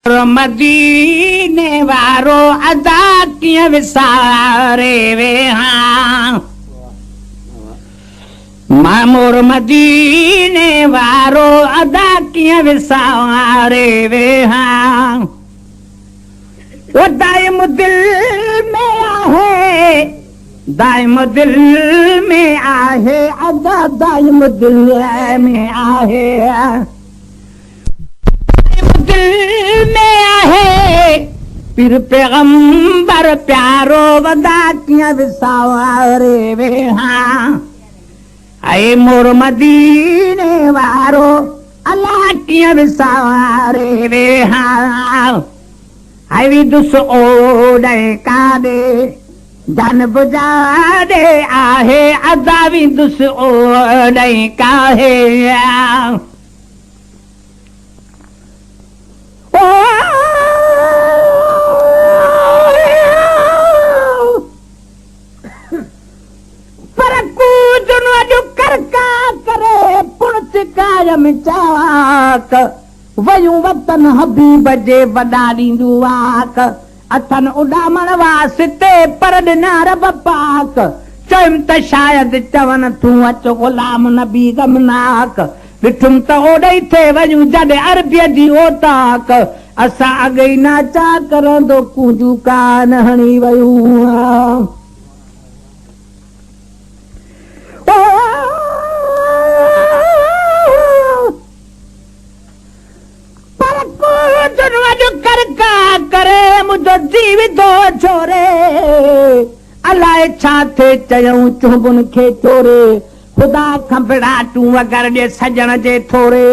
मदीने वारो अदा कीअं विसारे वे हां मामूर मदीने वारो अदा कीअं विसारे वे हां वो दाइम दिल में आहे दाइम दिल में आहे अदा दाइम दिल में आहे दिल में आहे पीर पैगंबर प्यारो वदा कीअं विसारे वे हां ऐं मोर मदीने वारो अलाह कीअं विसारे वे हां ऐं विदुस ओॾे काॾे जन बुझाॾे आहे अदा विदुस ओॾे काहे पर कूजन जो करका करे पुणत कायम चाक वयूं वतन हबीब जे वॾा ॾींदू वाक अथन उॾामण वास्ते पर ॾिना रब पाक चयुमि त शायदि चवनि तूं अच ग़ुलाम नबी गमनाक ॾिठुमि त ओॾे थे वञूं जॾहिं अरबीअ जी ओताक असां अॻे ई नाचा करंदो कूजू कान हणी वयूं पर कूजन करका करे मुंहिंजो जीवितो छोरे अलाए छा थे चयऊं चुंबुन खे चोरे खुदा खंभड़ा तूं अगरि ॾे सजण जे थोरे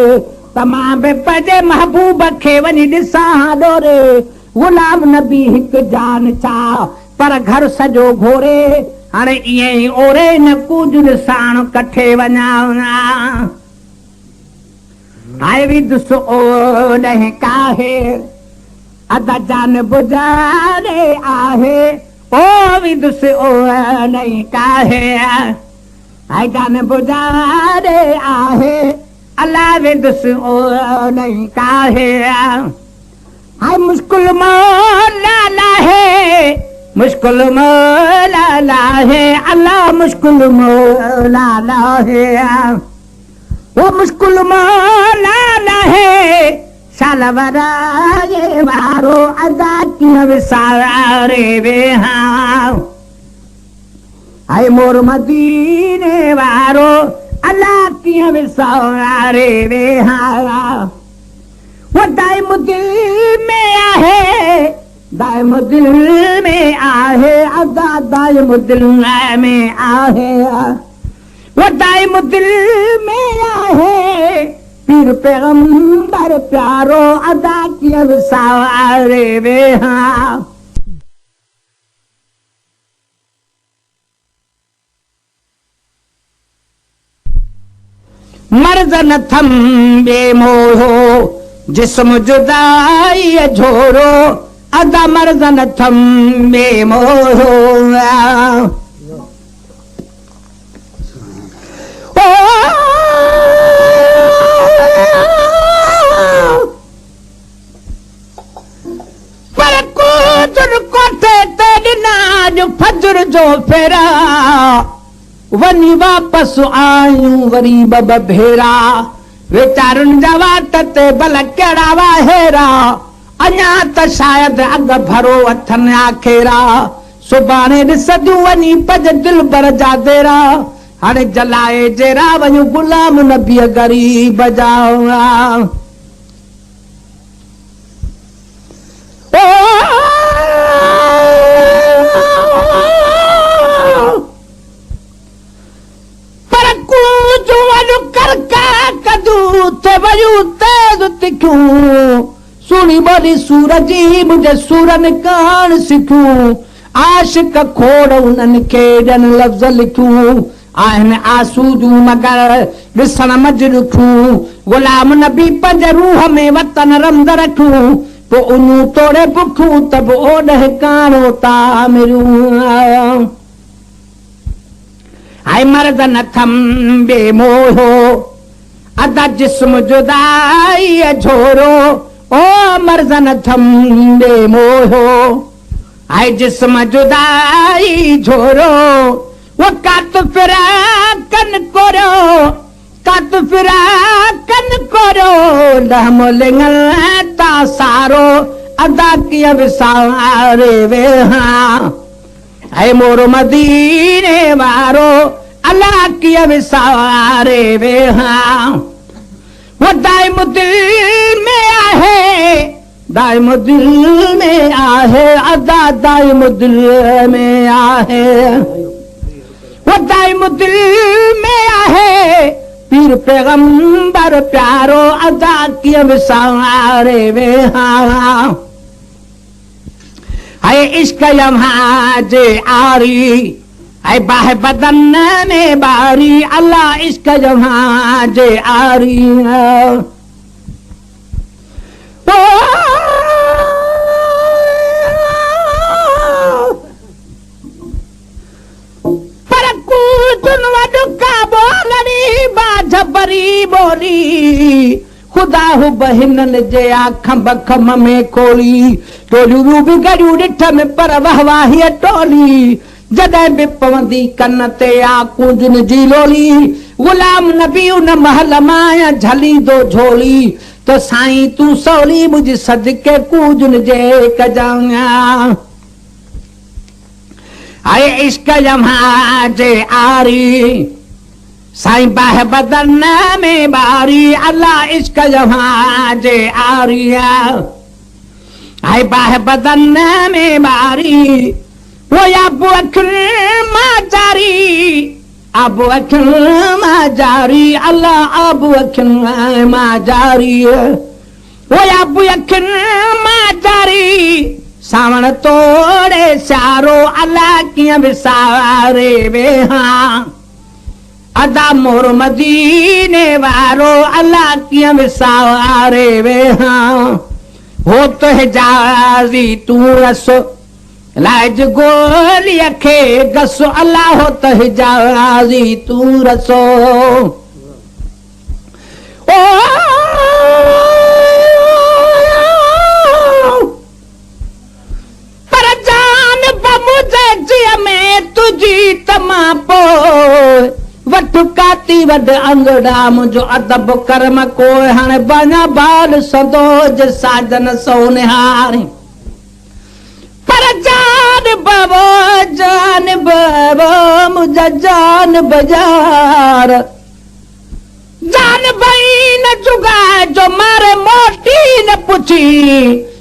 त मां बि पंहिंजे महबूब खे वञी ॾिसां ॾोरे गुलाम नबी हिकु जान छा पर घर सॼो घोरे हाणे ईअं ई ओरे न कुझु ॾिसाण कठे वञा हाय विदुस ओॾे काहे अदा जान बुझारे आहे ओ विदुस ओॾे काहे हाय जान बुझारे आहे अलाह विदुस ओॾे काहे हाय मुश्किल मौला लाहे मुश्किल मौला लाहे अल्लाह मुश्किल मौला लाहे वो मुश्किल मौला लाहे साल वराए वारो अदा कीअं विसारे वे हां हाय मोर मदीने वारो अल्लाह कीअं विसारे वे हां वो दाइम दिल में आहे दाइम दिल में आहे अदा दाइम दिल में आहे वो दाइम दिल में आहे पीर पैगंबर प्यारो अदा कीअं विसारे वे हां मर्द न थम बेमोहो जिस्म जुदाई झोरो अदा मर्द न थम बेमोहो पर कुझु कोठे ते ॾिना जो फजर जो फेरा वञी वापसि आयूं वरी ॿ भेरा वीचारुनि जा वाट ते भला कहिड़ा वाहेरा अञा त शायदि अॻ भरो अथनि आखेरा सुभाणे ॾिसजूं वञी पज दिल भर जा देरा हाणे जलाए जहिड़ा वञूं गुलाम नबीअ ग़रीब जा सुनी बोली सूरजी मुझे सूरन कान सिखूं आशिक खोड़ उन्हनि खे ॼन लफ़्ज़ लिखूं आहिनि आंसू जूं मगर ॾिसण मजरूखूं गुलाम नबी पंज रूह में वतन रमद रखूं पोइ उन्हूं तोड़े बुखूं त बि ओॾे काणो तामिरूं हाय मर्द न थम बेमोहो अदा जिस्म जुदाई झोरो ओ मर्ज़न थमदे मोहो आए जिस्म जुदाई झोरो वो कत फिराकन करो कत फिराकन करो लहमलिंगल ता सारो अदा किया विसारे वे हाँ है मोर मदीने वारो अल्लाह किया विसारे वे हाँ वो दाइम दिल में आहे दाइम दिल में आहे अदा दाइम दिल में आहे वो दाइम दिल में आहे पीर पैगंबर प्यारो अदा किया विसारे वे हाँ है इश्क यमहाजे आरी है बाह बदन में बारी अल्लाह इश्क यमहाजे आरी पर कूतन वडुका बोलनी बाझबरी बोली खुदा हु बहिनन जे आखम बखम में खोली टोलियूं रूबी गड़ियूं ॾिठ में पर वहवाहीअ टोली जॾहिं बि पवंदी कन ते आ कूंजन जी लोली गुलाम नबी उन महल मां झलींदो झोली तो साईं तूं सवली मुंहिंजी सदके कूंजन जे कजां आए इश्क यमहाजे आरी साईं बाह बदन में बारी अल्लाह इश्क यमहाजे आरिया आए बाह बदन में बारी वो अबू अखिल मां जारी अल्लाह अबू अखिल मां जारी वो अबू अखिल मां जारी सावण तोड़े सारो अल्लाह कीअं विसारे वे हाँ अदा मोर मदीने वारो अल्लाह कीअं विसारे वे हाँ हो तो हिजाज़ी तूं रसो लाज गोलीअ खे गसो अल्लाह हो तो हिजाज़ी तूं रसो ओ पर जान बमुझे जिय में तुझी तमा पोइ वठ काती वड अंगड़ा मुंहिंजो अदब कर्म कोई हाणे बना बाल सदोज साजन सोनिहार पर जान बाबो मुंहिंजा जान बाज़ार जान बई न चुगाए जो मारे मोटी न पुछी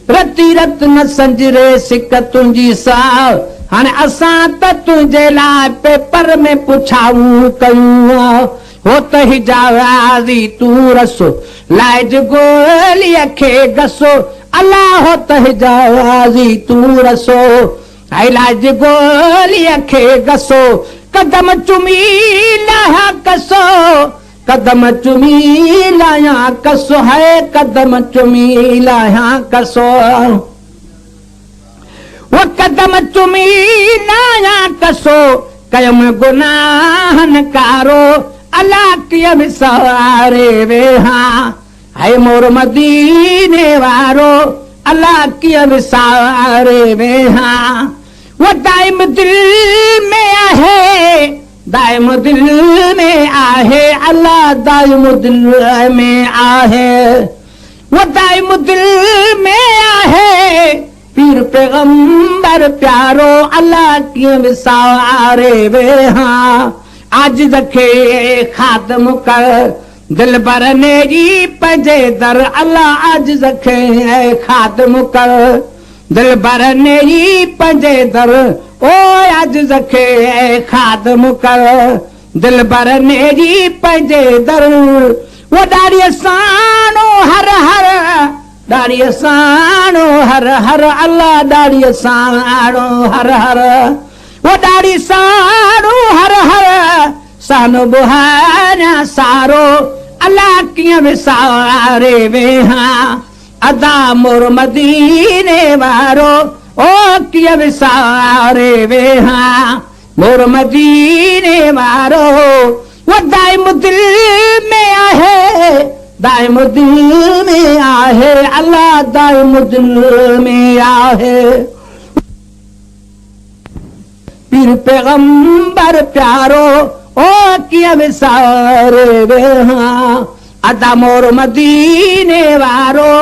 रती रत न संजरे सिक तुंहिंजी साव हाणे असां त तुंहिंजे लाइ पेपर में पुछाऊं कयूं हो त हिजाज़ी तूं रसो लाइज गोलीअ खे गसो अल्लाह हो त हिजाज़ी तूं रसो ऐं लाइज गोलीअ खे गसो कदम चुमी लाहिया कसो कदम चुमी लाहिया कसो है कदम चुमी लाहिया कसो वो कदम चुमी लाहिया कसो कयम गुनाहन कारो अल्लाह कीअं विसारे वे हाँ है मोर मदीने वारो अल्लाह कीअं विसारे वे हाँ वो दाइम दिल में आहे दाइम दिल में आहे अल्लाह दाइम दिल में आहे वो दाइम दिल में आहे पीर पैगंबर प्यारो अल्लाह कीअं विसारे वे हाँ आज रखे खातम कर दिल भरने जी पंजे दर अल्लाह आज रखे खातम कर दिल भरने जी पंजे दर ओ आज रखे खातम कर दिल भरने जी पंजे दर वो डारिय सानो हर हर डारिय सानो हर हर अल्लाह डारिय सानो हर हर वो डारी सानो हर हर सानो बुहाना सारो अल्लाह कीअं विसारे वे हाँ अदा मोर मदीने वारो ओ कीअं विसारे वे हाँ मोर मदीने वारो वो दाइम दिल में आहे दाइम दिल में आहे, अल्लाह दाइम दिल में आहे। पीर पैगंबर प्यारो ओ किया विसारे वे हाँ, अदा मोर मदीने वारो